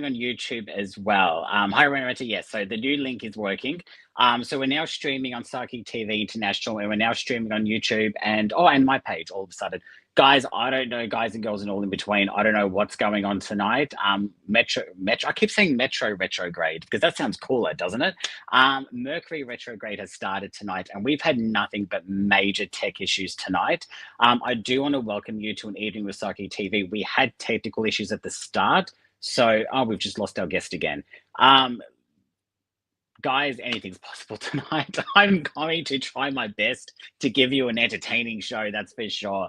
streaming on YouTube as well. Hi, Renoiretta. Yes, so the new link is working. So we're now streaming on Psychic TV International, and we're now streaming on YouTube and my page all of a sudden. Guys, I don't know, guys and girls and all in between. I don't know what's going on tonight. Metro. I keep saying Metro retrograde because that sounds cooler, doesn't it? Mercury retrograde has started tonight, and we've had nothing but major tech issues tonight. I do want to welcome you to an evening with Psychic TV. We had technical issues at the start, so we've just lost our guest again. Guys, anything's possible tonight. I'm going to try my best to give you an entertaining show, that's for sure.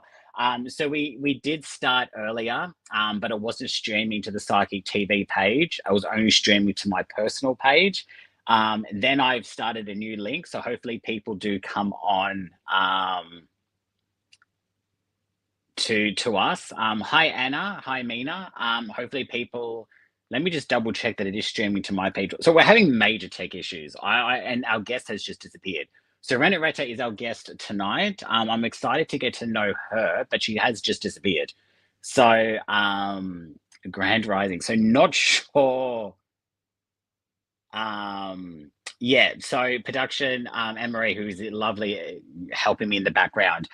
So we did start earlier, but it wasn't streaming to the Psychic TV page. I was only streaming to my personal page. Then I've started a new link, so hopefully people do come on to us. Hi Anna, hi Mina. Hopefully people. Let me just double check that it is streaming to my page. So we're having major tech issues. And our guest has just disappeared. So Renoiretta is our guest tonight. I'm excited to get to know her, but she has just disappeared. So Grand Rising. So not sure. Yeah, so production, Anne-Marie, who's lovely, helping me in the background.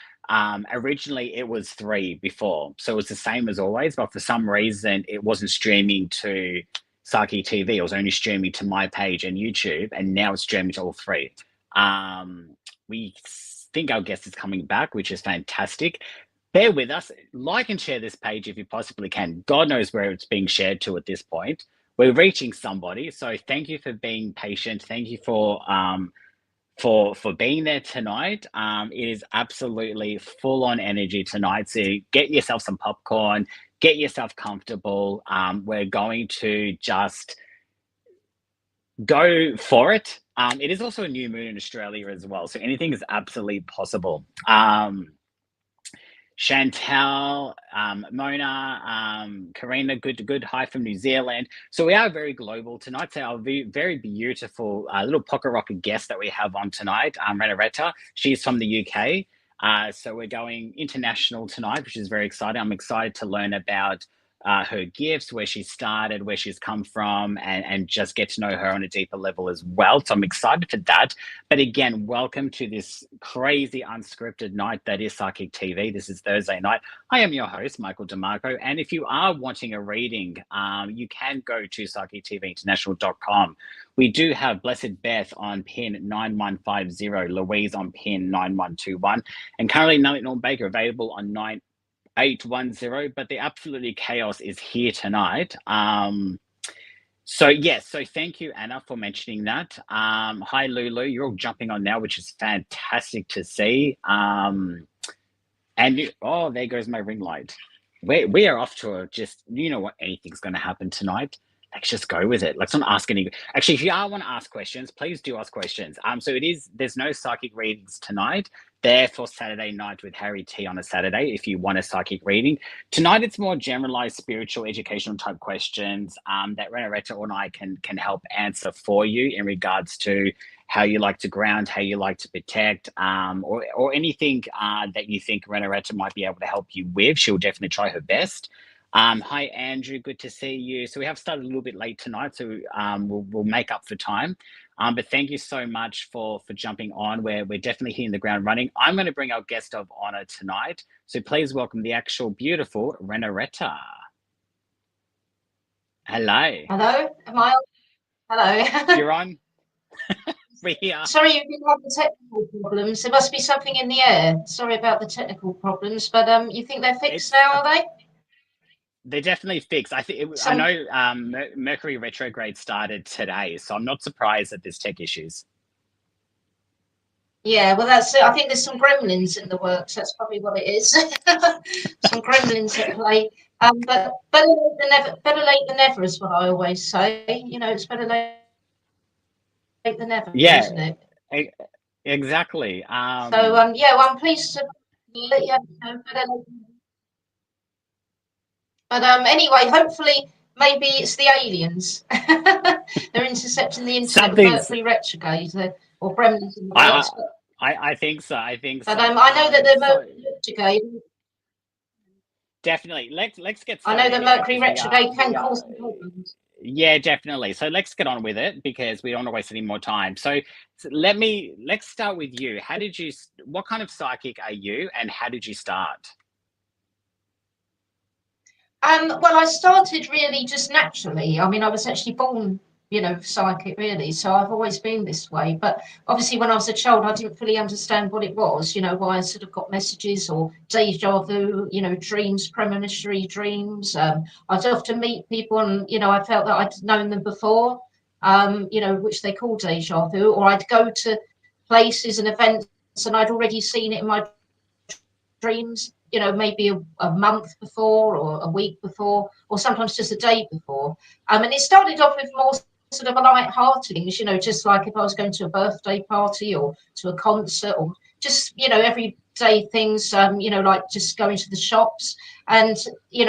Originally it was 3 before, so it was the same as always, but for some reason it wasn't streaming to Psychic TV. It was only streaming to my page and YouTube, and now it's streaming to all 3. We think our guest is coming back, which is fantastic. Bear with us. Like and share this page if you possibly can. God knows where it's being shared to at this point. We're reaching somebody, so thank you for being patient. Thank you for being there tonight. It is absolutely full on energy tonight. So get yourself some popcorn, get yourself comfortable. We're going to just go for it. It is also a new moon in Australia as well, so anything is absolutely possible. Chantal, Mona, Karina, good. Hi from New Zealand. So we are very global tonight. So our very beautiful little pocket rocket guest that we have on tonight, Renoiretta. She's from the UK. So we're going international tonight, which is very exciting. I'm excited to learn about her gifts, where she started, where she's come from, and just get to know her on a deeper level as well. So I'm excited for that. But again, welcome to this crazy unscripted night that is Psychic TV. This is Thursday night. I am your host, Michael Dimarco. And if you are wanting a reading, you can go to psychictvinternational.com. We do have Blessed Beth on pin 9150, Louise on pin 9121, and currently Norm Baker available on 9810, but the absolutely chaos is here tonight. So yes, so thank you, Anna, for mentioning that. Hi, Lulu, you're all jumping on now, which is fantastic to see. And there goes my ring light. We are off to just, you know what, anything's going to happen tonight. Let's just go with it. Let's not ask any. Actually, if you want to ask questions, please do ask questions. So there's no psychic readings tonight. There for Saturday night with Harry T on a Saturday, if you want a psychic reading. Tonight, it's more generalized spiritual, educational type questions that Renoiretta and I can help answer for you in regards to how you like to ground, how you like to protect, or anything that you think Renoiretta might be able to help you with. She'll definitely try her best. Hi, Andrew. Good to see you. So we have started a little bit late tonight, so we'll make up for time. But thank you so much for jumping on. We're definitely hitting the ground running. I'm going to bring our guest of honor tonight. So please welcome the actual beautiful Renoiretta. Hello. Hello. Am I on? Hello. You're on. We're here. Sorry, you've been having technical problems. There must be something in the air. Sorry about the technical problems, but you think they're fixed now, are they? They're definitely fixed. I know Mercury retrograde started today, so I'm not surprised that there's tech issues. Yeah, well, that's it. I think there's some gremlins in the works. That's probably what it is. Some gremlins at play. But better late than never is what I always say. You know, it's better late than never, isn't it? Exactly. So yeah, well, I'm pleased to. Yeah, better late. But anyway, hopefully, maybe it's the aliens. They're intercepting the internet with Mercury retrograde or gremlins in the works. I think so. But I know that the Mercury retrograde. Definitely. Let's get started. I know that Mercury retrograde can cause some problems. Yeah, definitely. So let's get on with it because we don't want to waste any more time. So let's start with you. What kind of psychic are you and how did you start? Well, I started really just naturally. I mean, I was actually born, psychic really. So I've always been this way. But obviously, when I was a child, I didn't fully understand what it was, why I sort of got messages or deja vu, dreams, premonitionary dreams. I'd often meet people and, I felt that I'd known them before, which they call deja vu, or I'd go to places and events and I'd already seen it in my dreams, maybe a month before or a week before, or sometimes just a day before. And it started off with more sort of a light-hearted things, just like if I was going to a birthday party or to a concert or just, everyday things, like just going to the shops and,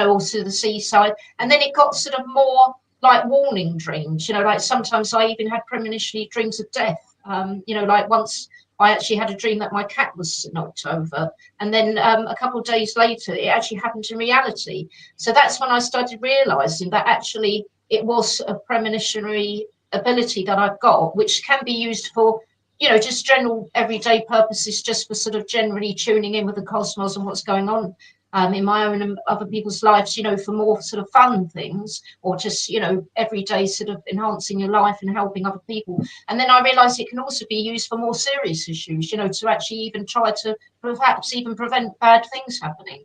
also the seaside. And then it got sort of more like warning dreams, like sometimes I even had premonitionary dreams of death. Like once I actually had a dream that my cat was knocked over. And then a couple of days later, it actually happened in reality. So that's when I started realizing that actually it was a premonitionary ability that I've got, which can be used for, just general everyday purposes, just for sort of generally tuning in with the cosmos and what's going on in my own and other people's lives, for more sort of fun things or just, everyday sort of enhancing your life and helping other people. And then I realized it can also be used for more serious issues, to actually even try to perhaps even prevent bad things happening.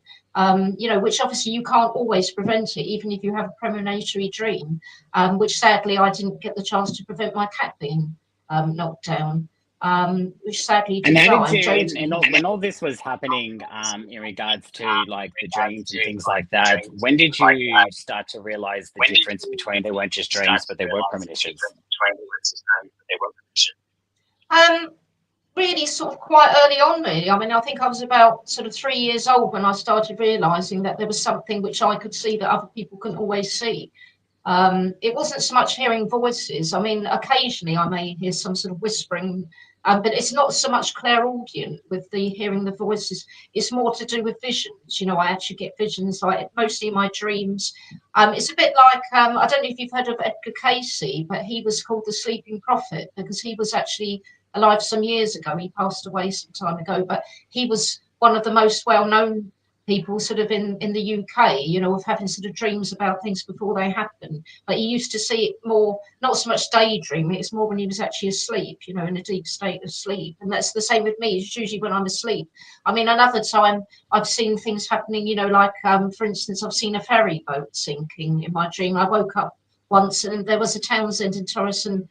Which obviously you can't always prevent it, even if you have a premonitory dream, which sadly I didn't get the chance to prevent my cat being knocked down, which sadly And did how did die. you, Jody. when all this was happening, in regards to like the dreams and things like that, when did you start to realize the difference between they weren't just dreams, but they were premonitions? Um, Really sort of quite early on, really. I mean, I think I was about sort of 3 years old when I started realizing that there was something which I could see that other people couldn't always see. It wasn't so much hearing voices. I mean, occasionally I may hear some sort of whispering, but it's not so much clairaudient with the hearing the voices. It's more to do with visions. I actually get visions, like mostly in my dreams. It's a bit like, I don't know if you've heard of Edgar Casey, but he was called the Sleeping Prophet because he was actually alive some years ago. He passed away some time ago, but he was one of the most well-known people sort of in the UK, of having sort of dreams about things before they happen. But he used to see it more, not so much daydreaming, it's more when he was actually asleep, in a deep state of sleep. And that's the same with me. It's usually when I'm asleep. I mean, another time I've seen things happening, like, for instance, I've seen a ferry boat sinking in my dream. I woke up once and there was a Townsend and Torrison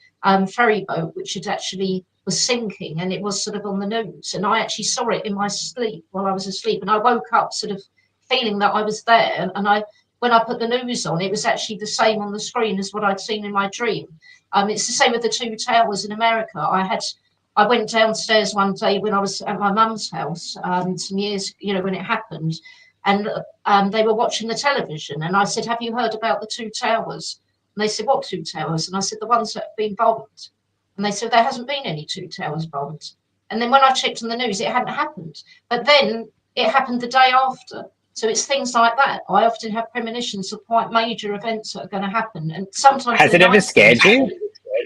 ferry boat, which had actually was sinking and it was sort of on the news. And I actually saw it in my sleep while I was asleep. And I woke up sort of feeling that I was there. And when I put the news on, it was actually the same on the screen as what I'd seen in my dream. It's the same with the two towers in America. I went downstairs one day when I was at my mum's house, some years, when it happened. And they were watching the television. And I said, have you heard about the two towers? And they said, what two towers? And I said, the ones that have been bombed. And they said there hasn't been any two towers bombed. And then when I checked on the news, it hadn't happened. But then it happened the day after. So it's things like that. I often have premonitions of quite major events that are going to happen. And sometimes Has they're it ever nice things. scared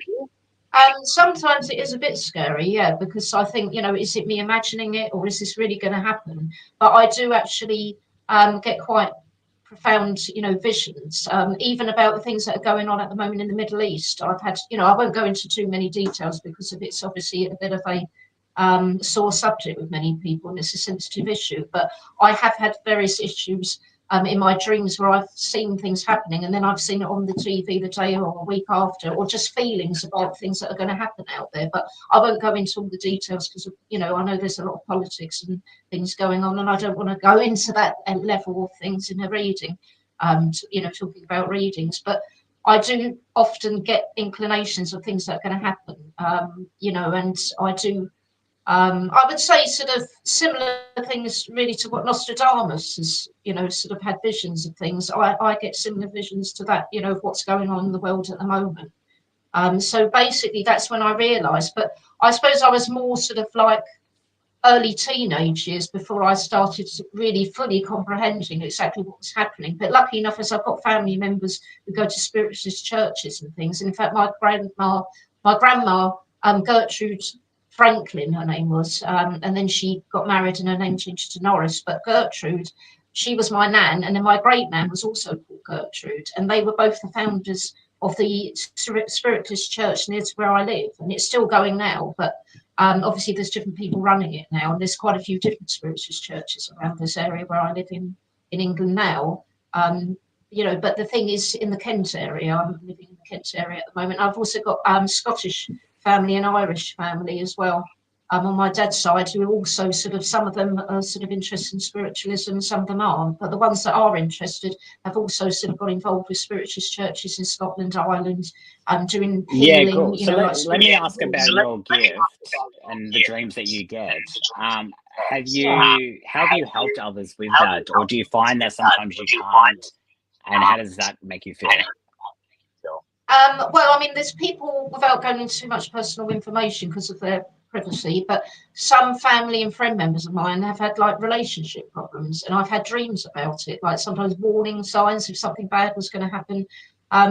you? And sometimes it is a bit scary, yeah, because I think, is it me imagining it or is this really going to happen? But I do actually get quite profound, visions, even about the things that are going on at the moment in the Middle East. I've had, I won't go into too many details because of it's obviously a bit of a sore subject with many people and it's a sensitive issue. But I have had various issues in my dreams where I've seen things happening and then I've seen it on the TV the day or a week after, or just feelings about things that are going to happen out there. But I won't go into all the details because, I know there's a lot of politics and things going on and I don't want to go into that level of things in a reading, talking about readings. But I do often get inclinations of things that are going to happen, and I do. I would say sort of similar things really to what Nostradamus has, sort of had visions of things. I get similar visions to that, of what's going on in the world at the moment. So basically that's when I realised, but I suppose I was more sort of like early teenage years before I started really fully comprehending exactly what was happening. But lucky enough, as I've got family members who go to spiritualist churches and things. And in fact, my grandma, Gertrude Franklin, her name was, and then she got married and her name changed to Norris. But Gertrude, she was my nan, and then my great nan was also called Gertrude, and they were both the founders of the Spiritist church near to where I live, and it's still going now. But obviously, there's different people running it now, and there's quite a few different Spiritist churches around this area where I live in England now. But the thing is, in the Kent area, I'm living in the Kent area at the moment. I've also got Scottish family and Irish family as well. On my dad's side, who are also sort of, some of them are sort of interested in spiritualism, some of them aren't. But the ones that are interested have also sort of got involved with spiritualist churches in Scotland, Ireland, doing Yeah, healing. cool. So let me ask about your gift and the dreams that you get. How have you helped others with that, or do you find that sometimes you can't? And how does that make you feel? Well, I mean, there's people, without going into too much personal information because of their privacy, but some family and friend members of mine have had like relationship problems, and I've had dreams about it, like sometimes warning signs if something bad was going to happen.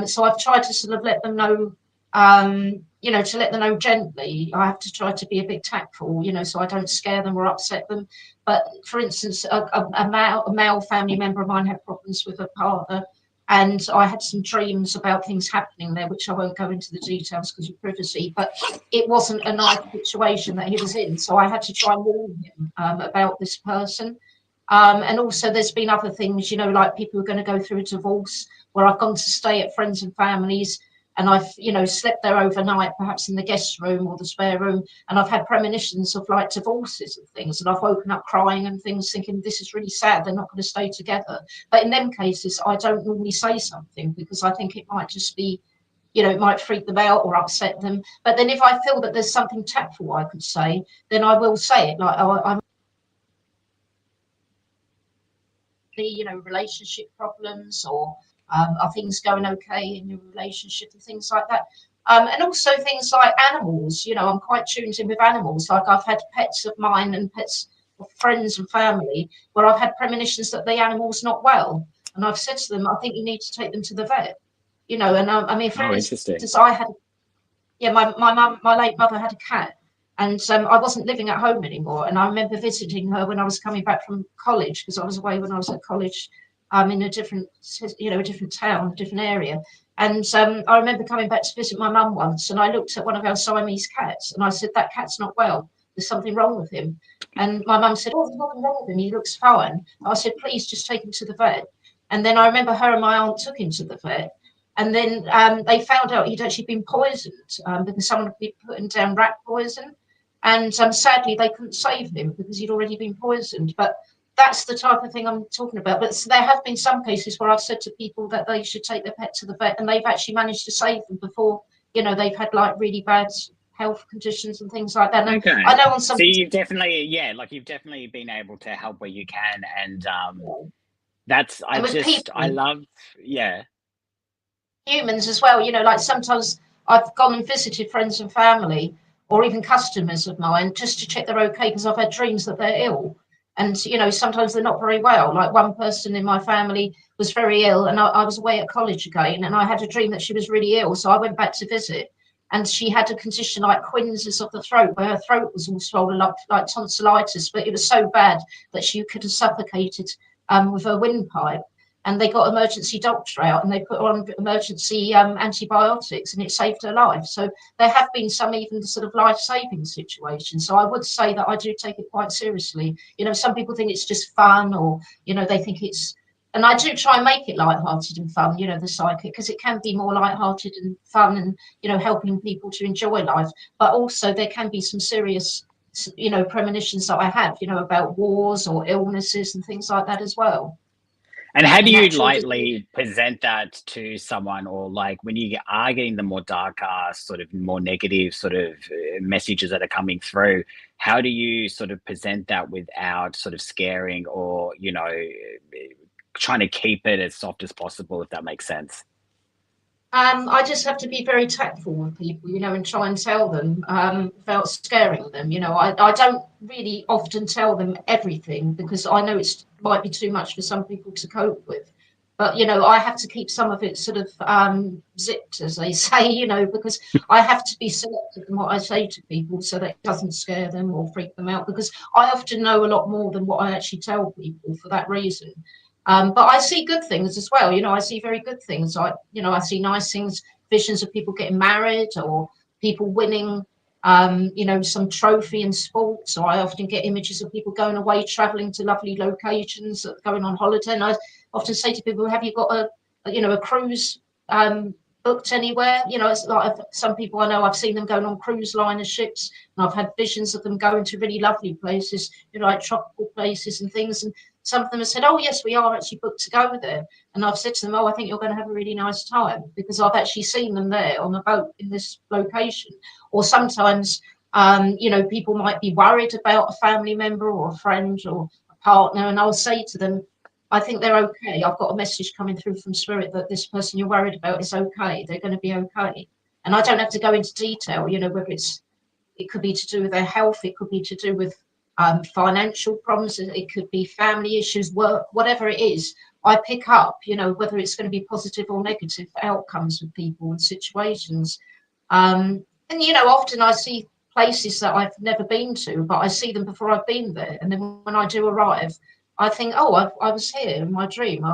So I've tried to sort of let them know, to let them know gently. I have to try to be a bit tactful, so I don't scare them or upset them. But for instance, a male family member of mine had problems with a partner, and I had some dreams about things happening there, which I won't go into the details because of privacy, but it wasn't a nice situation that he was in. So I had to try and warn him about this person. And also there's been other things, like people who are going to go through a divorce, where I've gone to stay at friends and families, and I've, slept there overnight, perhaps in the guest room or the spare room. And I've had premonitions of like divorces and things. And I've woken up crying and things, thinking this is really sad. They're not going to stay together. But in them cases, I don't normally say something because I think it might just be, it might freak them out or upset them. But then if I feel that there's something tactful I could say, then I will say it. Like, oh, I'm, relationship problems, or are things going okay in your relationship and things like that. And also things like animals, I'm quite tuned in with animals. Like I've had pets of mine and pets of friends and family where I've had premonitions that the animal's not well. And I've said to them, I think you need to take them to the vet, and I mean, for Oh, interesting. instance, my late mother had a cat, and I wasn't living at home anymore. And I remember visiting her when I was coming back from college, because I was away when I was at college, in a different, a different town, a different area. And I remember coming back to visit my mum once, and I looked at one of our Siamese cats, and I said, "That cat's not well. There's something wrong with him." And my mum said, "Oh, there's nothing wrong with him. He looks fine." I said, "Please just take him to the vet." And then I remember her and my aunt took him to the vet. And then they found out he'd actually been poisoned because someone had been putting down rat poison. And sadly, they couldn't save him because he'd already been poisoned. But that's the type of thing I'm talking about. But there have been some cases where I've said to people that they should take their pet to the vet, and they've actually managed to save them before, they've had like really bad health conditions and things like that. And Okay. I know on some. So you've definitely, you've definitely been able to help where you can, and And with I people, love, yeah. humans as well, like sometimes I've gone and visited friends and family or even customers of mine just to check they're okay, because I've had dreams that they're ill. And sometimes they're not very well. Like one person in my family was very ill, and I was away at college again, and I had a dream that she was really ill, so I went back to visit. And she had a condition like quinses of the throat, where her throat was all swollen up like tonsillitis, but it was so bad that she could have suffocated with her windpipe. And they got emergency doctor out, and they put her on emergency antibiotics, and it saved her life. So there have been some even sort of life-saving situations. So I would say that I do take it quite seriously. Some people think it's just fun, or they think it's, and I do try and make it light-hearted and fun, the psychic, because it can be more light-hearted and fun, and helping people to enjoy life. But also there can be some serious premonitions that I have, about wars or illnesses and things like that as well. And how do And you natural. lightly present that to someone, or like when you are getting the more darker, sort of more negative sort of messages that are coming through? How do you sort of present that without sort of scaring, or trying to keep it as soft as possible, if that makes sense? I just have to be very tactful with people, and try and tell them without scaring them. I don't really often tell them everything because I know it might be too much for some people to cope with. But, I have to keep some of it sort of zipped, as they say, because I have to be selective in what I say to people so that it doesn't scare them or freak them out because I often know a lot more than what I actually tell people for that reason. But I see good things as well. I see very good things. I see nice things, visions of people getting married or people winning, some trophy in sports. Or I often get images of people going away, traveling to lovely locations, going on holiday. And I often say to people, have you got a cruise booked anywhere? It's like some people I know, I've seen them going on cruise liner ships, and I've had visions of them going to really lovely places, like tropical places and things. And some of them have said, oh, yes, we are actually booked to go there. And I've said to them, oh, I think you're going to have a really nice time because I've actually seen them there on a boat in this location. Or sometimes, people might be worried about a family member or a friend or a partner. And I'll say to them, I think they're okay. I've got a message coming through from Spirit that this person you're worried about is okay. They're going to be okay. And I don't have to go into detail, whether it could be to do with their health, it could be to do with financial problems, it could be family issues, work, whatever it is. I pick up, whether it's going to be positive or negative outcomes with people and situations. And often I see places that I've never been to, but I see them before I've been there. And then when I do arrive, I think, oh, I was here in my dream.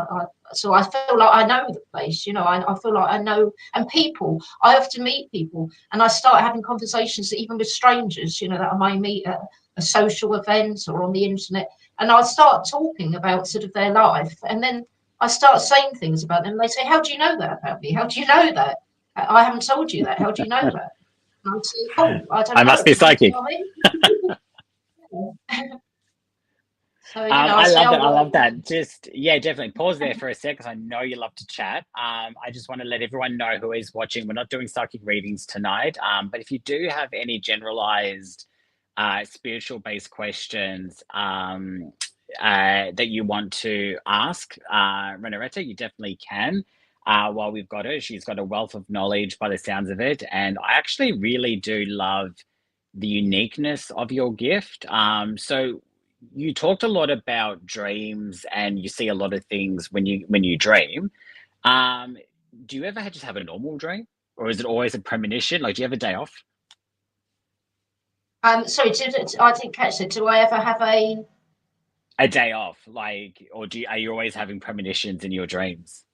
So I feel like I know the place, I feel like I know. And people, I often meet people and I start having conversations even with strangers, that I might meet at a social event or on the internet. And I start talking about sort of their life. And then I start saying things about them. They say, how do you know that about me? How do you know that? I haven't told you that. How do you know that? And I say, oh, I don't I know. must be psychic. So, I love that. I love that. Just, yeah, definitely pause there for a sec because I know you love to chat. I just want to let everyone know who is watching. We're not doing psychic readings tonight. But if you do have any generalized spiritual based questions that you want to ask Renoiretta, you definitely can. While we've got her, she's got a wealth of knowledge by the sounds of it. And I actually really do love the uniqueness of your gift. So you talked a lot about dreams and you see a lot of things when you dream. Um, do you ever just have a normal dream, or is it always a premonition? Like, do you have a day off? sorry, I didn't catch that. Do I ever have a? A day off, like, or are you always having premonitions in your dreams?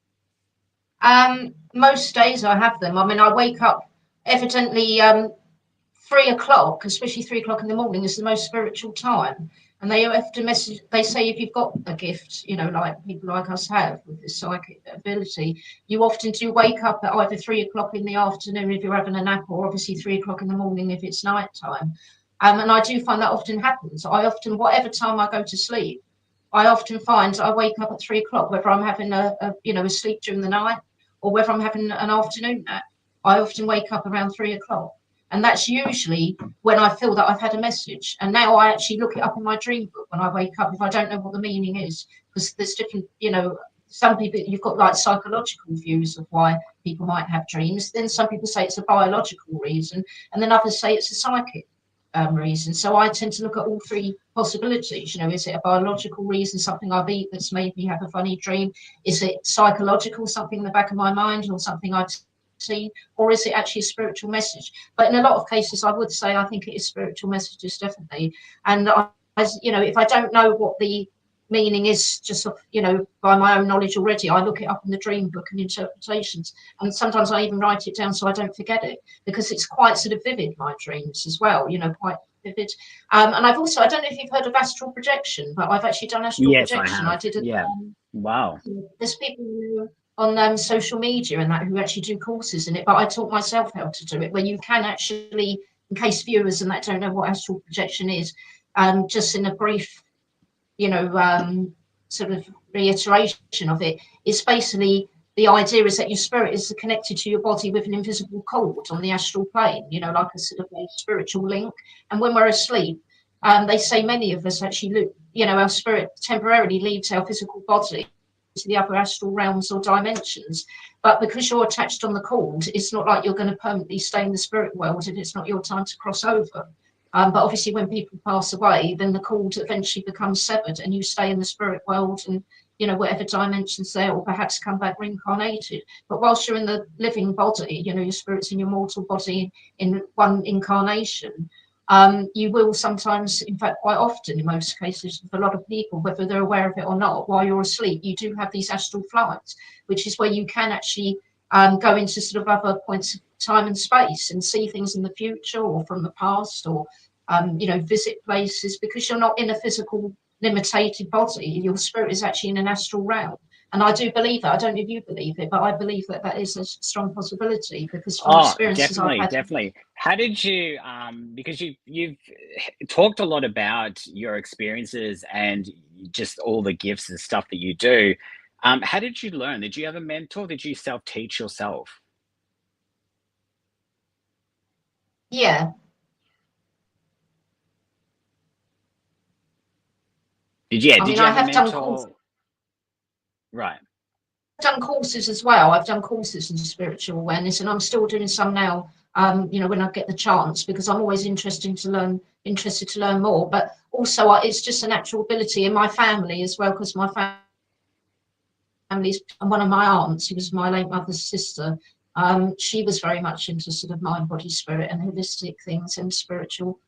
Most days I have them. I mean, I wake up evidently 3 o'clock, especially 3 o'clock in the morning, is the most spiritual time. And they have to message. They say if you've got a gift, like people like us have with this psychic ability, you often do wake up at either 3 o'clock in the afternoon if you're having a nap, or obviously 3 o'clock in the morning if it's night time. And I do find that often happens. I often, whatever time I go to sleep, I often find I wake up at 3 o'clock, whether I'm having a sleep during the night or whether I'm having an afternoon nap. I often wake up around 3 o'clock. And that's usually when I feel that I've had a message. And now I actually look it up in my dream book when I wake up if I don't know what the meaning is, because there's different, some people, you've got like psychological views of why people might have dreams. Then some people say it's a biological reason, and then others say it's a psychic reason. So I tend to look at all three possibilities. Is it a biological reason, something I've eaten that's made me have a funny dream? Is it psychological, something in the back of my mind, or something I've seen? Or is it actually a spiritual message? But in a lot of cases, I would say I think it is spiritual messages, definitely. And if I don't know what the meaning is, just by my own knowledge already, I look it up in the dream book and interpretations, and sometimes I even write it down so I don't forget it, because it's quite sort of vivid, my dreams as well, quite vivid. And I've also, I don't know if you've heard of astral projection, but I've actually done astral Yes, I projection. I have. did it. Yeah. Wow. There's people on social media and that who actually do courses in it, but I taught myself how to do it, where you can actually, in case viewers and that don't know what astral projection is, just in a brief sort of reiteration of it, it's basically, the idea is that your spirit is connected to your body with an invisible cord on the astral plane, like a sort of a spiritual link. And when we're asleep, they say many of us actually, our spirit temporarily leaves our physical body, to the other astral realms or dimensions. But because you're attached on the cord, it's not like you're going to permanently stay in the spirit world and it's not your time to cross over. But obviously when people pass away, then the cord eventually becomes severed and you stay in the spirit world and, you know, whatever dimensions there, or perhaps come back reincarnated. But whilst you're in the living body, you know, your spirit's in your mortal body in one incarnation, you will sometimes, in fact quite often in most cases for a lot of people, whether they're aware of it or not, while you're asleep, you do have these astral flights, which is where you can actually go into sort of other points of time and space and see things in the future or from the past, or you know, visit places, because you're not in a physical limited body. Your spirit is actually in an astral realm. And I do believe that. I don't know if you believe it, but I believe that that is a strong possibility, because from Oh, experiences I've definitely, had. definitely. How did you, because you've talked a lot about your experiences and just all the gifts and stuff that you do. How did you learn? Did you have a mentor? Did you self-teach yourself? Yeah, I Did mean, you I have a have done courses. mentor? Right. Done courses as well. I've done courses in spiritual awareness, and I'm still doing some now. You know, when I get the chance, because I'm always interested to learn more. But also, it's just a natural ability in my family as well, because my family's, and one of my aunts, who was my late mother's sister, she was very much into sort of mind, body, spirit, and holistic things and spiritual.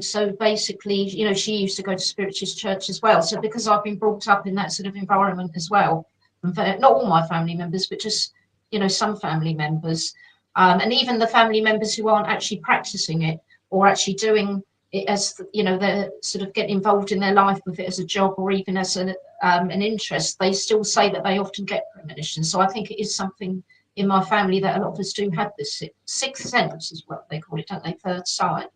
So basically, you know, she used to go to spiritualist church as well. So because I've been brought up in that sort of environment as well, not all my family members, but just, you know, some family members, and even the family members who aren't actually practicing it or actually doing it as, you know, they're sort of getting involved in their life with it as a job or even as an interest, they still say that they often get premonitions. So I think it is something in my family that a lot of us do have this sixth sense, is what they call it, don't they? Third sight.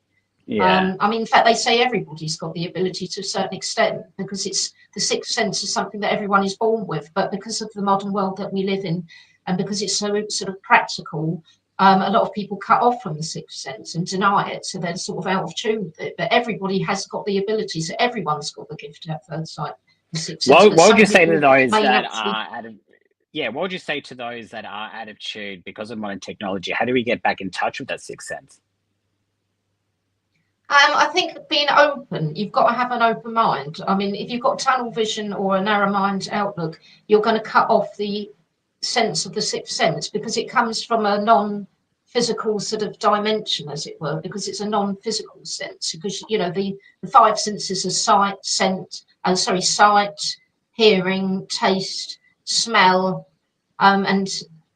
Yeah. I mean, in fact, they say everybody's got the ability to a certain extent, because it's the sixth sense is something that everyone is born with. But because of the modern world that we live in, and because it's so sort of practical, a lot of people cut off from the sixth sense and deny it. So they're sort of out of tune with it. But everybody has got the ability. So everyone's got the gift to have third sight and sixth sense. But What would some you say to people those may that naturally. are out of, yeah, what would you say to those that are out of tune because of modern technology? How do we get back in touch with that sixth sense? I think being open, you've got to have an open mind. I mean, if you've got tunnel vision or a narrow mind outlook, you're going to cut off the sense of the sixth sense, because it comes from a non-physical sort of dimension, as it were, because it's a non-physical sense. Because, you know, the five senses are sight, sight, hearing, taste, smell, and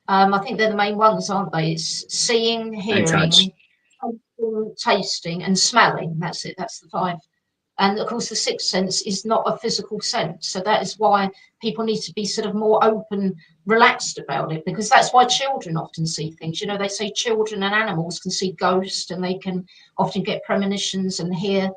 I think they're the main ones, aren't they? It's seeing, And touch. hearing, tasting, and smelling. That's it. That's the five. And of course, the sixth sense is not a physical sense. So that is why people need to be sort of more open, relaxed about it, because that's why children often see things. You know, they say children and animals can see ghosts, and they can often get premonitions and hear,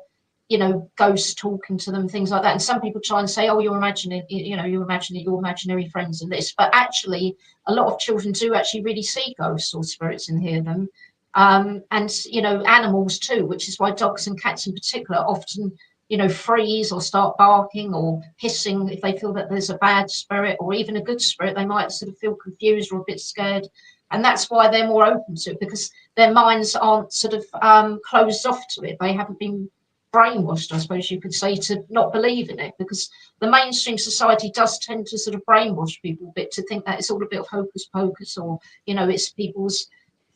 you know, ghosts talking to them, things like that. And some people try and say, oh, you're imagining, you know, you're imagining your imaginary friends and this. But actually, a lot of children do actually really see ghosts or spirits and hear them. And, you know, animals too, which is why dogs and cats in particular often, you know, freeze or start barking or hissing if they feel that there's a bad spirit, or even a good spirit. They might sort of feel confused or a bit scared. And that's why they're more open to it, because their minds aren't sort of closed off to it. They haven't been brainwashed, I suppose you could say, to not believe in it, because the mainstream society does tend to sort of brainwash people a bit to think that it's all a bit of hocus pocus, or, you know, it's people's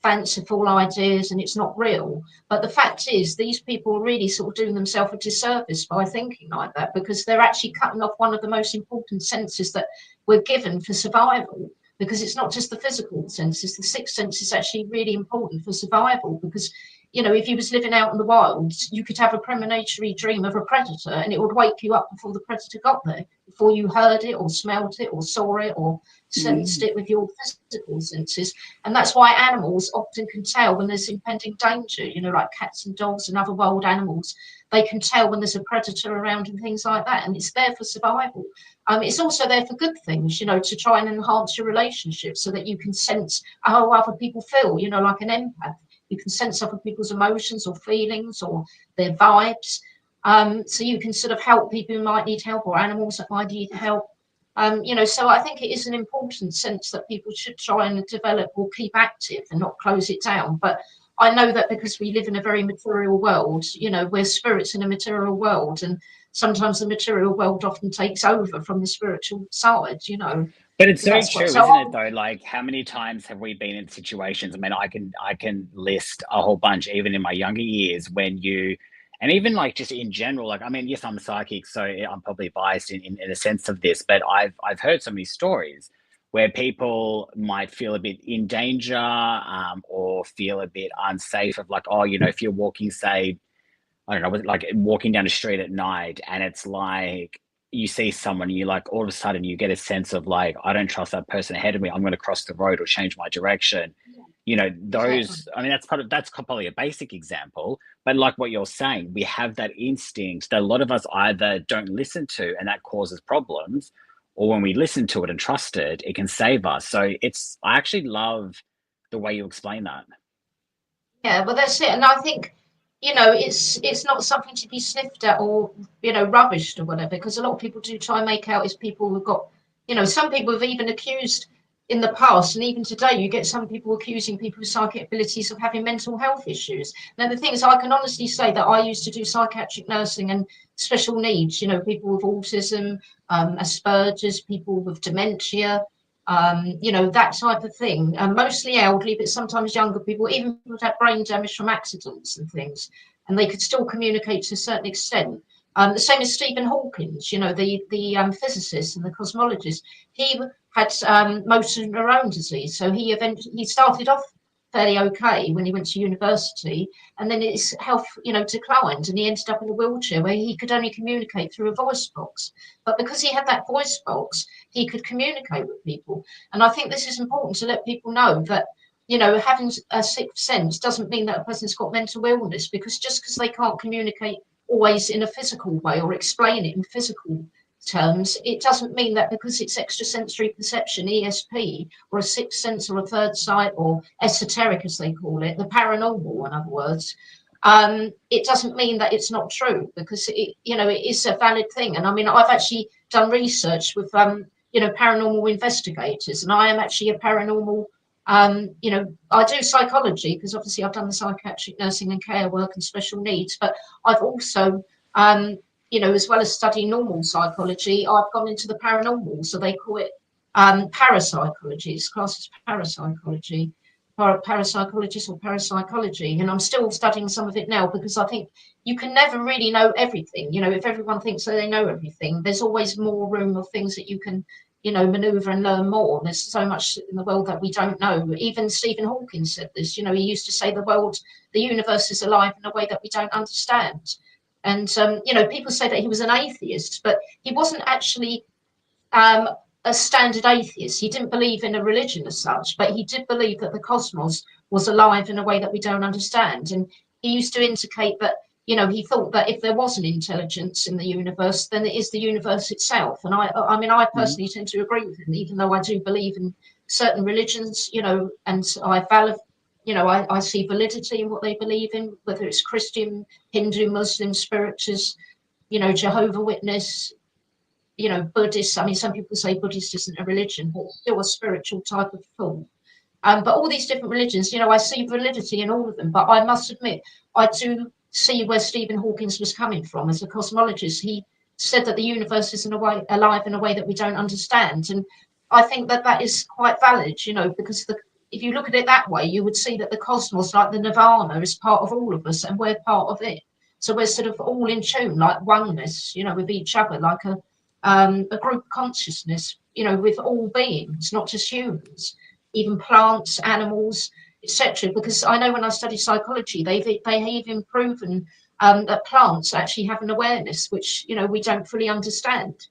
fanciful ideas and it's not real. But the fact is, these people are really sort of doing themselves a disservice by thinking like that, because they're actually cutting off one of the most important senses that we're given for survival. Because it's not just the physical senses, the sixth sense is actually really important for survival. Because, you know, if you was living out in the wild, you could have a premonitory dream of a predator and it would wake you up before the predator got there, before you heard it or smelt it or saw it or sensed it with your physical senses. And that's why animals often can tell when there's impending danger, you know, like cats and dogs and other wild animals. They can tell when there's a predator around and things like that. And it's there for survival. It's also there for good things, you know, to try and enhance your relationship so that you can sense how other people feel, you know, like an empath. You can sense other people's emotions or feelings or their vibes. So you can sort of help people who might need help, or animals that might need help. So I think it is an important sense that people should try and develop or keep active and not close it down. But I know that because we live in a very material world, we're spirits in a material world, and sometimes the material world often takes over from the spiritual side. But it's so That's what. true, isn't it, though? Like, how many times have we been in situations? I mean, I can list a whole bunch, even in my younger years, when you, and even like just in general. Like, I mean, yes, I'm psychic, so I'm probably biased in a sense of this, but I've heard so many stories where people might feel a bit in danger, or feel a bit unsafe of like, oh, if you're walking, say, I don't know, like walking down the street at night, and it's like you see someone, and you like all of a sudden you get a sense of like, I don't trust that person ahead of me. I'm going to cross the road or change my direction. Yeah, exactly. Those. I mean, that's probably a basic example, but like what you're saying, we have that instinct that a lot of us either don't listen to, and that causes problems, or when we listen to it and trust it, it can save us. So I actually love the way you explain that. Yeah, well, that's it. And I think, it's not something to be sniffed at or, rubbished or whatever, because a lot of people do try and make out as people who've got, some people have even accused in the past, and even today, you get some people accusing people with psychic abilities of having mental health issues. Now, the thing is, I can honestly say that I used to do psychiatric nursing and special needs, people with autism, Asperger's, people with dementia, that type of thing. Mostly elderly, but sometimes younger people, even people who've had brain damage from accidents and things, and they could still communicate to a certain extent. The same as Stephen Hawkins, the physicist and the cosmologist. He had motor neurone disease, so he started off fairly okay when he went to university, and then his health, declined, and he ended up in a wheelchair where he could only communicate through a voice box. But because he had that voice box, he could communicate with people. And I think this is important to let people know that, having a sixth sense doesn't mean that a person's got mental illness, because just because they can't communicate always in a physical way or explain it in physical terms, it doesn't mean that because it's extrasensory perception, ESP, or a sixth sense or a third sight, or esoteric as they call it, the paranormal, in other words, it doesn't mean that it's not true, because it is a valid thing. And I mean, I've actually done research with paranormal investigators, and I am actually a paranormal. I do psychology because obviously I've done the psychiatric nursing and care work and special needs, but I've also as well as studying normal psychology, I've gone into the paranormal. So they call it parapsychology. It's classed as parapsychology, parapsychologist or parapsychology. And I'm still studying some of it now, because I think you can never really know everything. If everyone thinks that they know everything, there's always more room of things that you can, maneuver and learn more. There's so much in the world that we don't know. Even Stephen Hawking said this. He used to say the universe is alive in a way that we don't understand. And, people say that he was an atheist, but he wasn't actually a standard atheist. He didn't believe in a religion as such, but he did believe that the cosmos was alive in a way that we don't understand. And he used to indicate that, he thought that if there was an intelligence in the universe, then it is the universe itself. And I Mhm. personally tend to agree with him, even though I do believe in certain religions, and I see validity in what they believe in, whether it's Christian, Hindu, Muslim, spiritualists, Jehovah Witness, Buddhist. I mean, some people say Buddhist isn't a religion, but still a spiritual type of thought. But all these different religions, I see validity in all of them. But I must admit, I do see where Stephen Hawkins was coming from as a cosmologist. He said that the universe is in a way alive in a way that we don't understand, and I think that that is quite valid. Because if you look at it that way, you would see that the cosmos, like the nirvana, is part of all of us, and we're part of it. So we're sort of all in tune, like oneness, with each other, like a group consciousness, with all beings, not just humans, even plants, animals, etc. Because I know when I studied psychology, they have even proven that plants actually have an awareness, which we don't fully understand.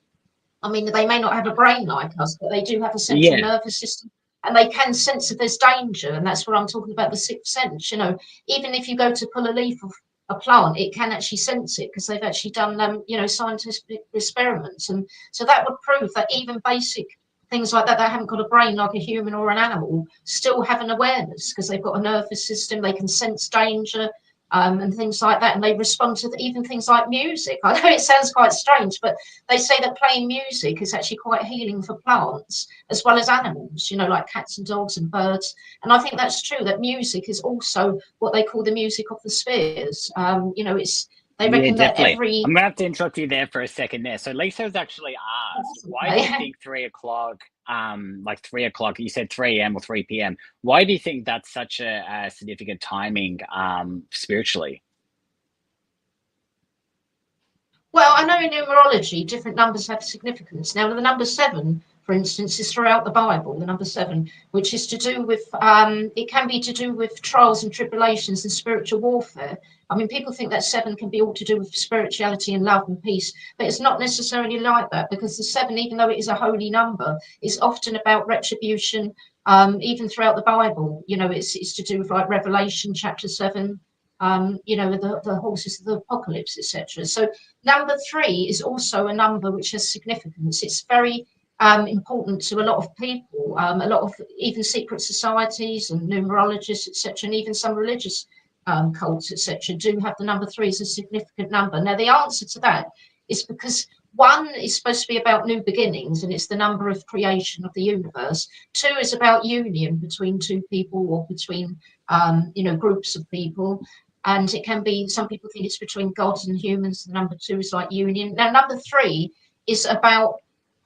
I mean, they may not have a brain like us, but they do have a central Yeah. nervous system, and they can sense if there's danger. And that's what I'm talking about, the sixth sense. Even if you go to pull a leaf off a plant, it can actually sense it, because they've actually done, scientific experiments. And so that would prove that even basic things like that haven't got a brain like a human or an animal still have an awareness, because they've got a nervous system. They can sense danger. and things like that. And they respond to even things like music. I know it sounds quite strange, but they say that playing music is actually quite healing for plants as well as animals, like cats and dogs and birds. And I think that's true, that music is also what they call the music of the spheres. They Yeah, reckon that definitely. every... I'm gonna have to interrupt you there for a second there. So Lisa was actually asked, why do you think 3 o'clock, like 3 o'clock, you said 3 a.m. or 3 p.m. Why do you think that's such a significant timing spiritually? Well, I know in numerology, different numbers have significance. Now, the number 7, for instance, is throughout the Bible, the number 7, which is to do with, it can be to do with trials and tribulations and spiritual warfare. I mean, people think that 7 can be all to do with spirituality and love and peace, but it's not necessarily like that, because the 7, even though it is a holy number, is often about retribution. Even throughout the Bible, it's to do with like Revelation chapter 7, the horses of the apocalypse, etc. So number 3 is also a number which has significance. It's very important to a lot of people, a lot of even secret societies and numerologists, etc., and even some religious cults, etc., do have the number 3 as a significant number. Now, the answer to that is because 1 is supposed to be about new beginnings, and it's the number of creation of the universe. 2 is about union between two people or between, groups of people. And it can be, some people think it's between gods and humans. The number 2 is like union. Now, number 3 is about,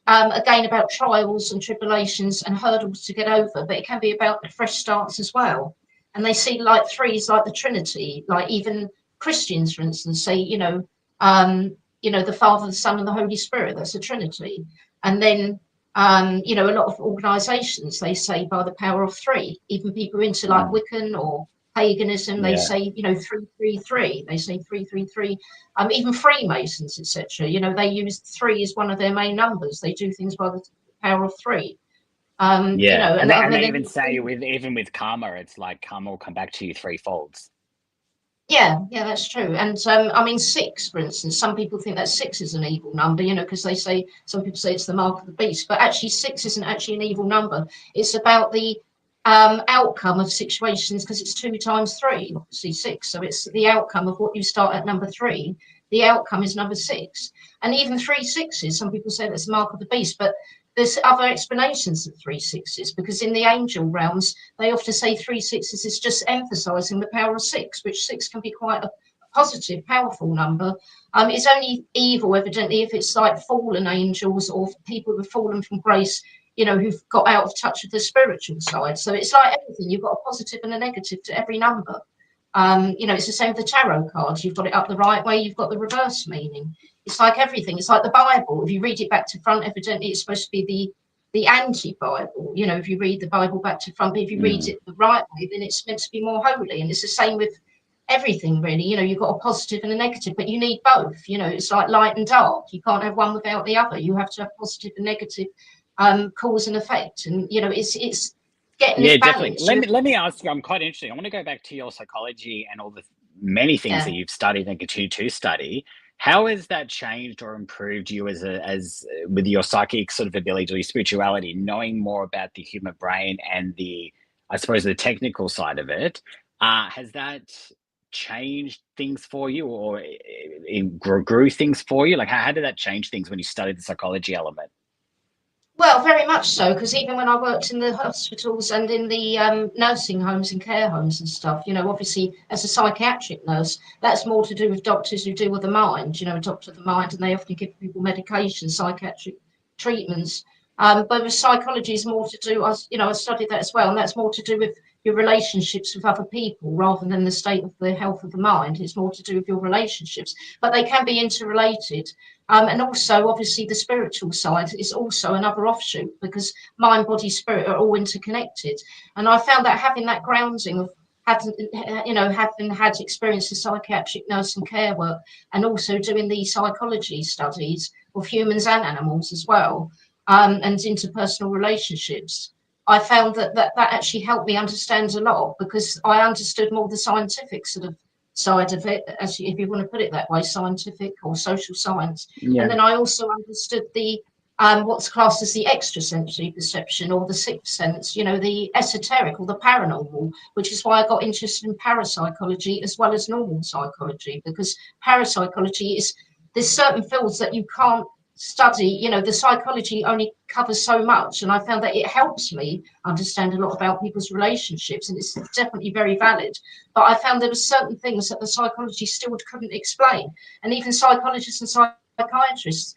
again, about trials and tribulations and hurdles to get over, but it can be about fresh starts as well. And they see like 3 is like the Trinity, like even Christians, for instance, say, the Father, the Son, and the Holy Spirit. That's the Trinity. And then, a lot of organisations, they say by the power of 3. Even people into like Wiccan or paganism, they say 333. They say 333. Even Freemasons, etc. They use 3 as one of their main numbers. They do things by the power of 3. Yeah, and they even say then, with karma, it's like karma will come back to you threefolds. yeah, that's true. And I mean, 6, for instance, some people think that 6 is an evil number, because they say, some people say it's the mark of the beast, but actually 6 isn't actually an evil number. It's about the outcome of situations, because it's 2 times 3, obviously 6. So it's the outcome of what you start at number 3. The outcome is number 6. And even 3 sixes, some people say that's the mark of the beast, but there's other explanations of 3 sixes, because in the angel realms, they often say 3 sixes is just emphasizing the power of 6, which 6 can be quite a positive, powerful number. It's only evil, evidently, if it's like fallen angels or people who've fallen from grace, who've got out of touch with the spiritual side. So it's like everything. You've got a positive and a negative to every number. It's the same with the tarot cards. You've got it up the right way, you've got the reverse meaning. It's like everything. It's like the Bible. If you read it back to front, evidently it's supposed to be the anti-Bible. If you read the Bible back to front, but if you read it the right way, then it's meant to be more holy. And it's the same with everything, really. You've got a positive and a negative, but you need both. It's like light and dark. You can't have one without the other. You have to have positive and negative, cause and effect. And it's getting this Definitely. balance. Let me ask you. I'm quite interested. I want to go back to your psychology and all the many things that you've studied and continue to study. How has that changed or improved you as with your psychic sort of ability, or your spirituality, knowing more about the human brain and I suppose, the technical side of it? Has that changed things for you, or grew things for you? Like, how did that change things when you studied the psychology element? Well, very much so, because even when I worked in the hospitals and in the nursing homes and care homes and stuff, obviously as a psychiatric nurse, that's more to do with doctors who deal with the mind, a doctor of the mind, and they often give people medication, psychiatric treatments. But with psychology is more to do, I studied that as well, and that's more to do with your relationships with other people rather than the state of the health of the mind. It's more to do with your relationships, but they can be interrelated. And also, obviously, the spiritual side is also another offshoot, because mind, body, spirit are all interconnected. And I found that having that grounding of having had experience in psychiatric nurse and care work, and also doing the psychology studies of humans and animals as well, and interpersonal relationships, I found that actually helped me understand a lot, because I understood more the scientific sort of side of it, if you want to put it that way, scientific or social science. And Yeah. then I also understood the what's classed as the extrasensory perception or the sixth sense, you know, the esoteric or the paranormal, which is why I got interested in parapsychology as well as normal psychology, because parapsychology is, there's certain fields that you can't study, you know, the psychology only covers so much, and I found that it helps me understand a lot about people's relationships, and it's definitely very valid. But I found there were certain things that the psychology still couldn't explain, and even psychologists and psychiatrists,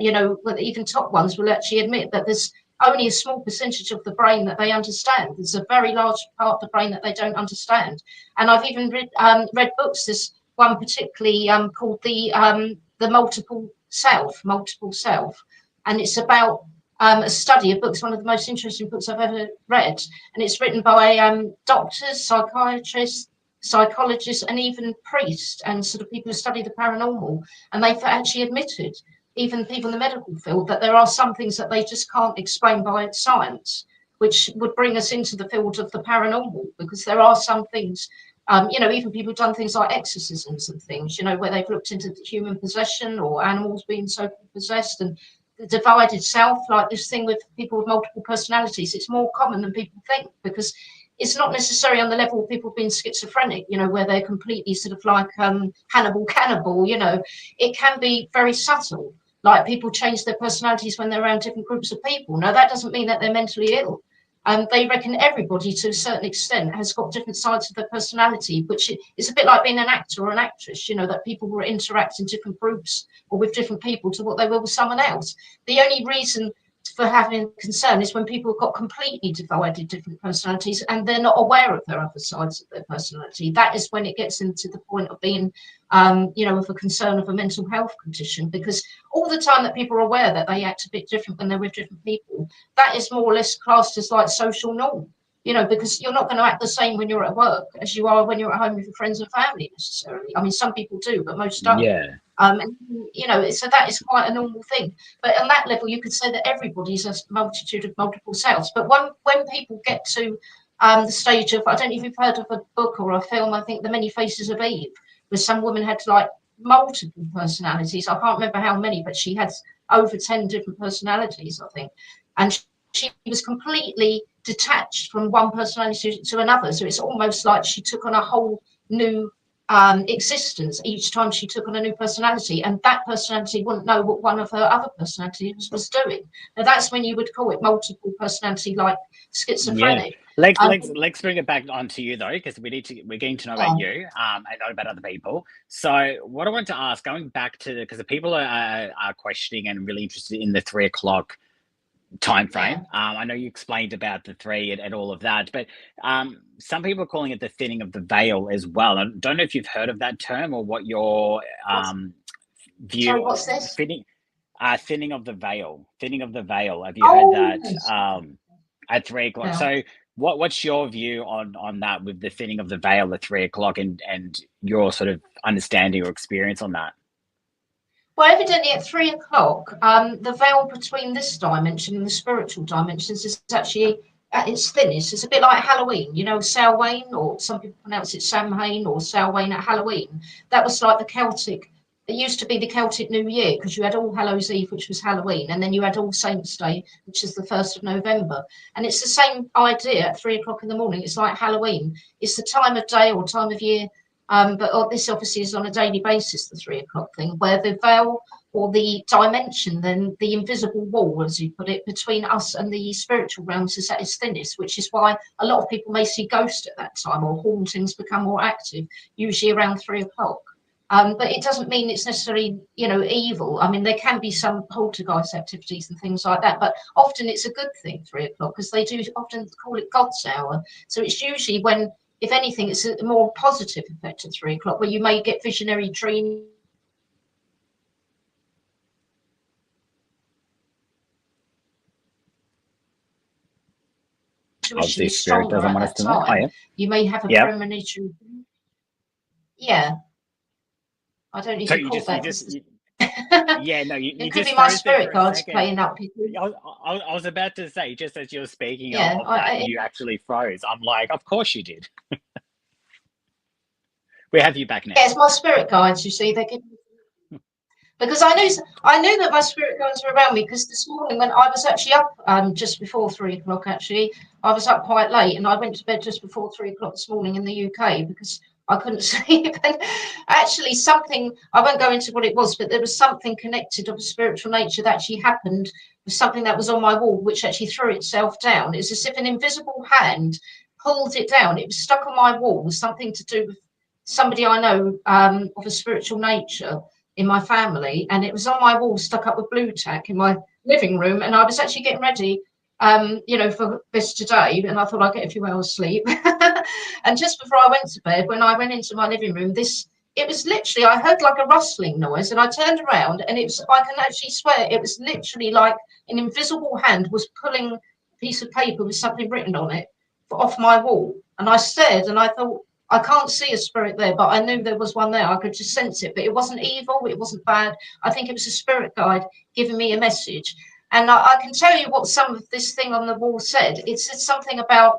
you know, even top ones will actually admit that there's only a small percentage of the brain that they understand. There's a very large part of the brain that they don't understand. And I've even read books. There's one particularly called the multiple self, and it's about a study of books. One of the most interesting books I've ever read, and it's written by doctors, psychiatrists, psychologists, and even priests, and sort of people who study the paranormal. And they've actually admitted, even people in the medical field, that there are some things that they just can't explain by science, which would bring us into the field of the paranormal, because there are some things, you know, even people have done things like exorcisms and things, you know, where they've looked into the human possession or animals being so possessed, and the divided self, like this thing with people with multiple personalities. It's more common than people think, because it's not necessarily on the level of people being schizophrenic, you know, where they're completely sort of like Hannibal cannibal, you know. It can be very subtle. Like people change their personalities when they're around different groups of people. Now, that doesn't mean that they're mentally ill. They reckon everybody, to a certain extent, has got different sides of their personality, which is a bit like being an actor or an actress, you know, that people will interact in different groups or with different people to what they will with someone else. The only reason for having concern is when people have got completely divided different personalities and they're not aware of their other sides of their personality. That is when it gets into the point of being, you know, of a concern of a mental health condition, because all the time that people are aware that they act a bit different when they're with different people, that is more or less classed as like social norm, you know, because you're not going to act the same when you're at work as you are when you're at home with your friends and family necessarily. I mean, some people do, but most don't. Yeah. And, you know, so that is quite a normal thing. But on that level, you could say that everybody's a multitude of multiple selves. But when people get to the stage of, I don't know if you've heard of a book or a film, I think The Many Faces of Eve, where some woman had like multiple personalities. I can't remember how many, but she had over 10 different personalities, I think. And she was completely detached from one personality to another. So it's almost like she took on a whole new existence each time she took on a new personality, and that personality wouldn't know what one of her other personalities was doing. Now that's when you would call it multiple personality, like schizophrenic. Yeah. Let's bring it back onto you though, because we're getting to know about you and not about other people. So what I want to ask, going back to because the people are questioning and really interested in the 3 o'clock time frame. Yeah. I know you explained about the 3 and all of that, but some people are calling it the thinning of the veil as well. I don't know if you've heard of that term or what your view. Sorry, what's this? Thinning of the veil. Thinning of the veil. Have you heard that Yes. at 3 o'clock? Yeah. So what's your view on that with the thinning of the veil at 3 o'clock and your sort of understanding or experience on that? Well, evidently at 3 o'clock, the veil between this dimension and the spiritual dimensions is actually at its thinnest. It's a bit like Halloween, you know, Samhain, or some people pronounce it Samhain or Samhain at Halloween. That was like the Celtic. It used to be the Celtic New Year, because you had All Hallows Eve, which was Halloween, and then you had All Saints Day, which is the 1st of November. And it's the same idea at 3 o'clock in the morning. It's like Halloween. It's the time of day or time of year. But this obviously is on a daily basis, the 3 o'clock thing, where the veil or the dimension, then the invisible wall, as you put it, between us and the spiritual realms is at its thinnest, which is why a lot of people may see ghosts at that time, or hauntings become more active, usually around 3 o'clock. But it doesn't mean it's necessarily, you know, evil. I mean, there can be some poltergeist activities and things like that, but often it's a good thing, 3 o'clock, because they do often call it God's hour. So it's usually when, if anything, it's a more positive effect at 3 o'clock, where you may get visionary dreams. Obviously, spirit doesn't want us to know. Oh, yeah. You may have a premonition. Yeah. I don't know if you caught that. Yeah, no, you it could just be my froze there for spirit a guides second. playing up. I was about to say, just as you were speaking Yeah, of that, you actually froze. I'm like, of course you did. We have you back now. Yeah, it's my spirit guides, you see. They give. because I knew that my spirit guides were around me. Because this morning when I was actually up, just before 3 o'clock, actually, I was up quite late, and I went to bed just before 3 o'clock this morning in the UK because I couldn't sleep. And actually, something, I won't go into what it was, but there was something connected of a spiritual nature that actually happened with something that was on my wall, which actually threw itself down. It's as if an invisible hand pulled it down. It was stuck on my wall, something to do with somebody I know, of a spiritual nature in my family, and it was on my wall stuck up with blue tack in my living room. And I was actually getting ready, for this today, and I thought I'd get a few hours sleep. And just before I went to bed, when I went into my living room, it was literally, I heard like a rustling noise, and I turned around, and I can actually swear it was literally like an invisible hand was pulling a piece of paper with something written on it off my wall. And I stared, and I thought, I can't see a spirit there, but I knew there was one there. I could just sense it, but it wasn't evil. It wasn't bad. I think it was a spirit guide giving me a message. And I can tell you what some of this thing on the wall said. It said something about,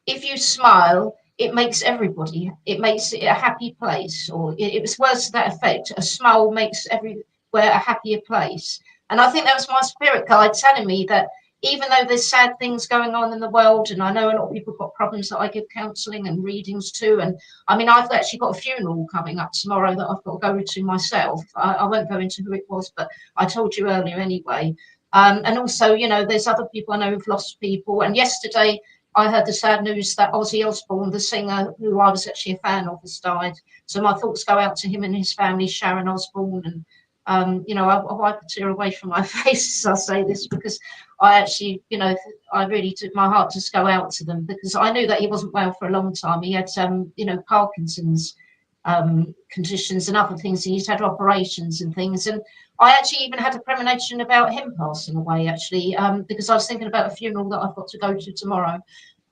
if you smile, it makes it makes it a happy place. Or it was words to that effect. A smile makes everywhere a happier place. And I think that was my spirit guide telling me that even though there's sad things going on in the world, and I know a lot of people have got problems that I give counselling and readings to, and I mean, I've actually got a funeral coming up tomorrow that I've got to go to myself. I won't go into who it was, but I told you earlier anyway. And also, there's other people I know who've lost people. And yesterday, I heard the sad news that Ozzy Osbourne, the singer who I was actually a fan of, has died. So my thoughts go out to him and his family, Sharon Osbourne, and I wipe a tear away from my face as I say this, because I actually, I really took my heart just go out to them, because I knew that he wasn't well for a long time. He had, Parkinson's conditions and other things. He's had operations and things. And I actually even had a premonition about him passing away, actually, because I was thinking about a funeral that I've got to go to tomorrow.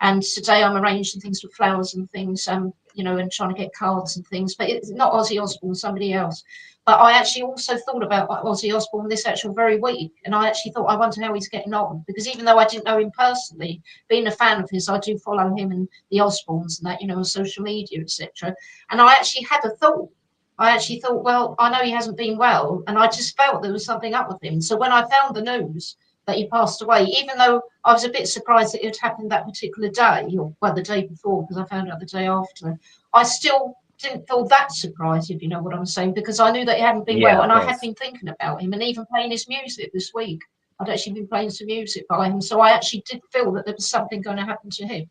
And today I'm arranging things with flowers and things, and trying to get cards and things. But it's not Ozzy Osbourne, somebody else. But I actually also thought about Ozzy Osbourne this actual very week. And I actually thought, I wonder how he's getting on. Because even though I didn't know him personally, being a fan of his, I do follow him and the Osbournes and that, on social media, etc. And I actually had a thought. I actually thought, well, I know he hasn't been well. And I just felt there was something up with him. So when I found the news that he passed away, even though I was a bit surprised that it had happened that particular day, or well, the day before, because I found out the day after, I still didn't feel that surprised, if you know what I'm saying, because I knew that he hadn't been well, and I had been thinking about him and even playing his music this week. I'd actually been playing some music by him, so I actually did feel that there was something going to happen to him.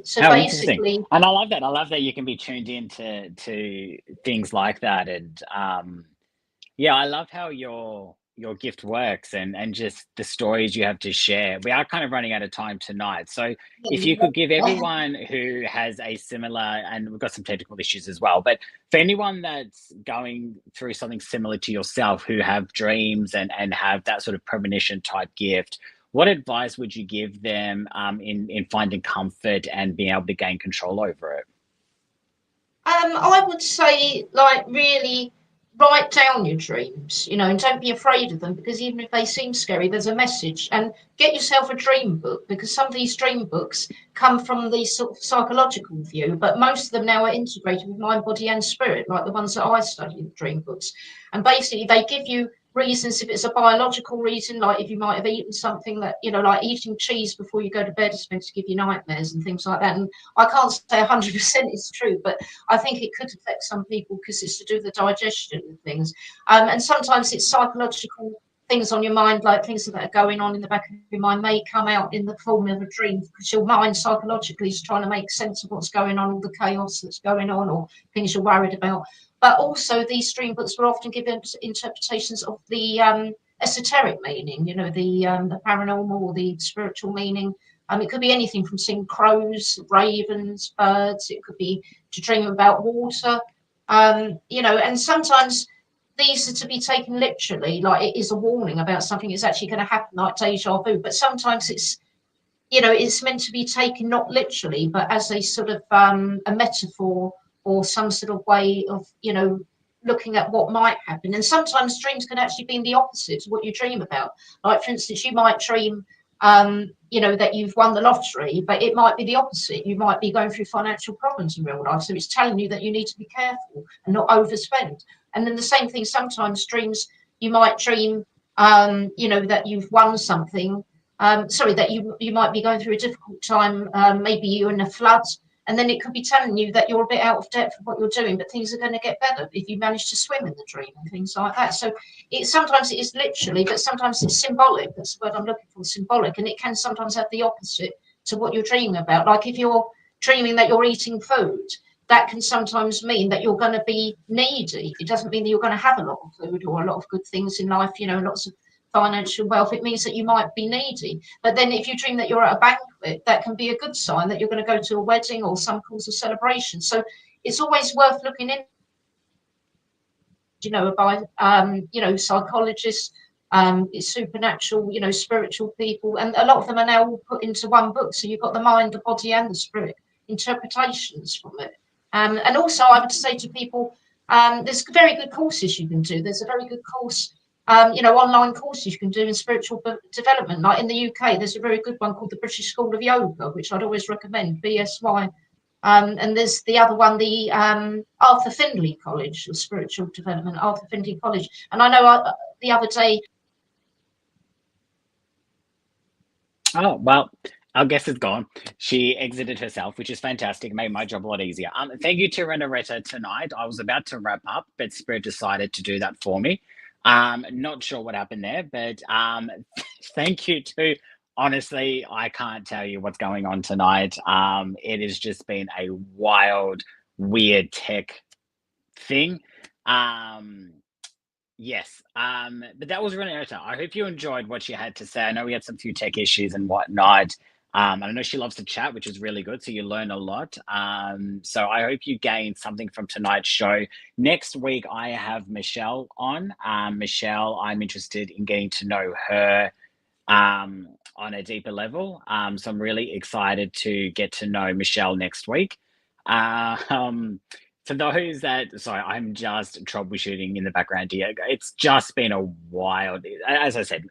So basically, and I love that. I love that you can be tuned into things like that, and I love how your gift works, and just the stories you have to share. We are kind of running out of time tonight, so if you could give everyone who has a similar, and we've got some technical issues as well, but for anyone that's going through something similar to yourself, who have dreams and have that sort of premonition type gift, what advice would you give them in finding comfort and being able to gain control over it? I would say, like, really write down your dreams, and don't be afraid of them, because even if they seem scary, there's a message. And get yourself a dream book, because some of these dream books come from the sort of psychological view, but most of them now are integrated with mind, body, and spirit, like the ones that I study in the dream books. And basically, they give you reasons. If it's a biological reason, like if you might have eaten something that, like eating cheese before you go to bed is meant to give you nightmares and things like that. And I can't say 100% it's true, but I think it could affect some people because it's to do with the digestion and things. And sometimes it's psychological things on your mind, like things that are going on in the back of your mind may come out in the form of a dream, because your mind psychologically is trying to make sense of what's going on, all the chaos that's going on, or things you're worried about. But also, these dream books were often given interpretations of the esoteric meaning, the paranormal or the spiritual meaning. It could be anything from seeing crows, ravens, birds. It could be to dream about water, and sometimes these are to be taken literally, like it is a warning about something that's actually going to happen, like deja vu. But sometimes it's meant to be taken not literally, but as a sort of a metaphor, or some sort of way of, looking at what might happen. And sometimes dreams can actually be the opposite of what you dream about. Like, for instance, you might dream, that you've won the lottery, but it might be the opposite. You might be going through financial problems in real life. So it's telling you that you need to be careful and not overspend. And then the same thing, sometimes dreams, you might dream, that you've won something. Sorry, that you might be going through a difficult time. Maybe you're in a flood, and then it could be telling you that you're a bit out of depth with what you're doing, but things are going to get better if you manage to swim in the dream and things like that. So sometimes it is literally, but sometimes it's symbolic. That's the word I'm looking for, symbolic. And it can sometimes have the opposite to what you're dreaming about. Like if you're dreaming that you're eating food, that can sometimes mean that you're going to be needy. It doesn't mean that you're going to have a lot of food or a lot of good things in life, lots of financial wealth. It means that you might be needy. But then if you dream that you're at a banquet, that can be a good sign that you're going to go to a wedding or some cause of celebration. So it's always worth looking in, by psychologists, supernatural, spiritual people, and a lot of them are now all put into one book. So you've got the mind, the body, and the spirit interpretations from it. And also, I would say to people, there's very good courses you can do. There's a very good course, online courses you can do in spiritual development. Like in the UK, there's a very good one called the British School of Yoga, which I'd always recommend, BSY. And there's the other one, the Arthur Findlay College of Spiritual Development, Arthur Findlay College. And I know the other day. Oh, well, our guest is gone. She exited herself, which is fantastic. Made my job a lot easier. Thank you to Renoiretta tonight. I was about to wrap up, but Spirit decided to do that for me. Not sure what happened there, but thank you to. Honestly, I can't tell you what's going on tonight. It has just been a wild, weird tech thing. Yes, but that was Renoiretta. I hope you enjoyed what she had to say. I know we had some few tech issues and whatnot. I know she loves to chat, which is really good. So you learn a lot. So I hope you gained something from tonight's show. Next week, I have Michelle on. Michelle, I'm interested in getting to know her on a deeper level. So I'm really excited to get to know Michelle next week. For those that, sorry, I'm just troubleshooting in the background here. It's just been a wild, as I said,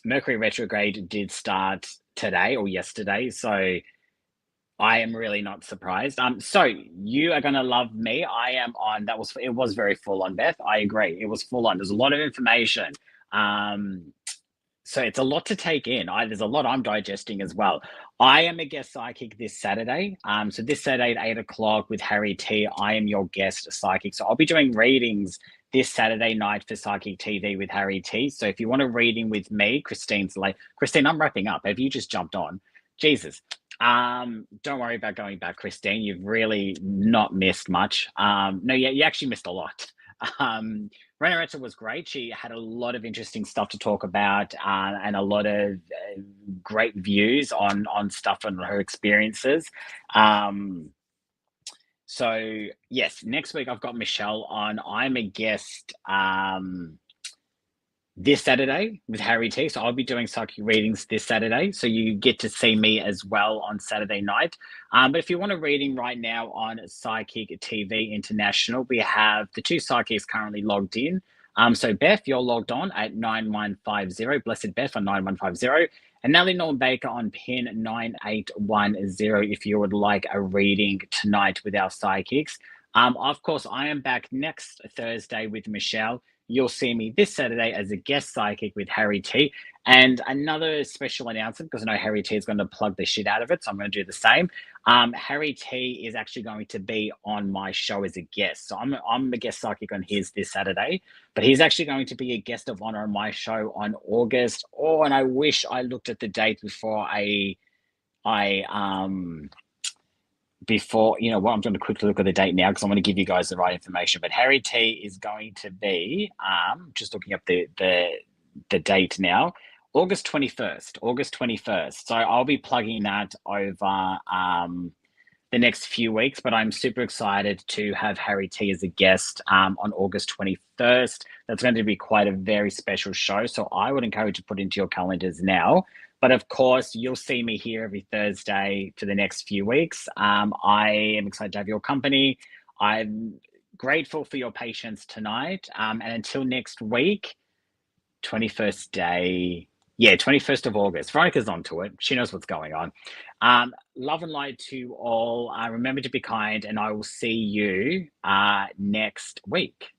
Mercury retrograde did start today or yesterday. So I am really not surprised. So you are gonna love me. I am on. It was very full on, Beth. I agree. It was full on. There's a lot of information. So it's a lot to take in. There's a lot I'm digesting as well. I am a guest psychic this Saturday. So this Saturday at 8 o'clock with Harry T, I am your guest psychic. So I'll be doing readings this Saturday night for Psychic TV with Harry T. So if you want a reading with me, Christine, I'm wrapping up. Have you just jumped on? Jesus. Don't worry about going back, Christine. You've really not missed much. No, you actually missed a lot. Renoiretta was great. She had a lot of interesting stuff to talk about and a lot of great views on stuff and her experiences. So yes, next week I've got Michelle on. I'm a guest this Saturday with Harry T. So I'll be doing psychic readings this Saturday. So you get to see me as well on Saturday night. But if you want a reading right now on Psychic TV International, we have the two psychics currently logged in. So Beth, you're logged on at 9150, Blessed Beth on 9150, and Nellie Norm Baker on pin 9810 if you would like a reading tonight with our psychics. Of course, I am back next Thursday with Michelle. You'll see me this Saturday as a guest psychic with Harry T. And another special announcement, because I know Harry T is going to plug the shit out of it, so I'm going to do the same. Harry T is actually going to be on my show as a guest. So I'm a guest psychic on his this Saturday, but he's actually going to be a guest of honor on my show on August. Oh, and I wish I looked at the date before I'm going to quickly look at the date now because I want to give you guys the right information. But Harry T is going to be, just looking up the date now, August 21st. So I'll be plugging that over the next few weeks, but I'm super excited to have Harry T as a guest on August 21st. That's going to be quite a very special show. So I would encourage you to put into your calendars now. But of course, you'll see me here every Thursday for the next few weeks. I am excited to have your company. I'm grateful for your patience tonight. And until next week, 21st day. Yeah, 21st of August. Veronica's onto it. She knows what's going on. Love and light to all. Remember to be kind, and I will see you next week.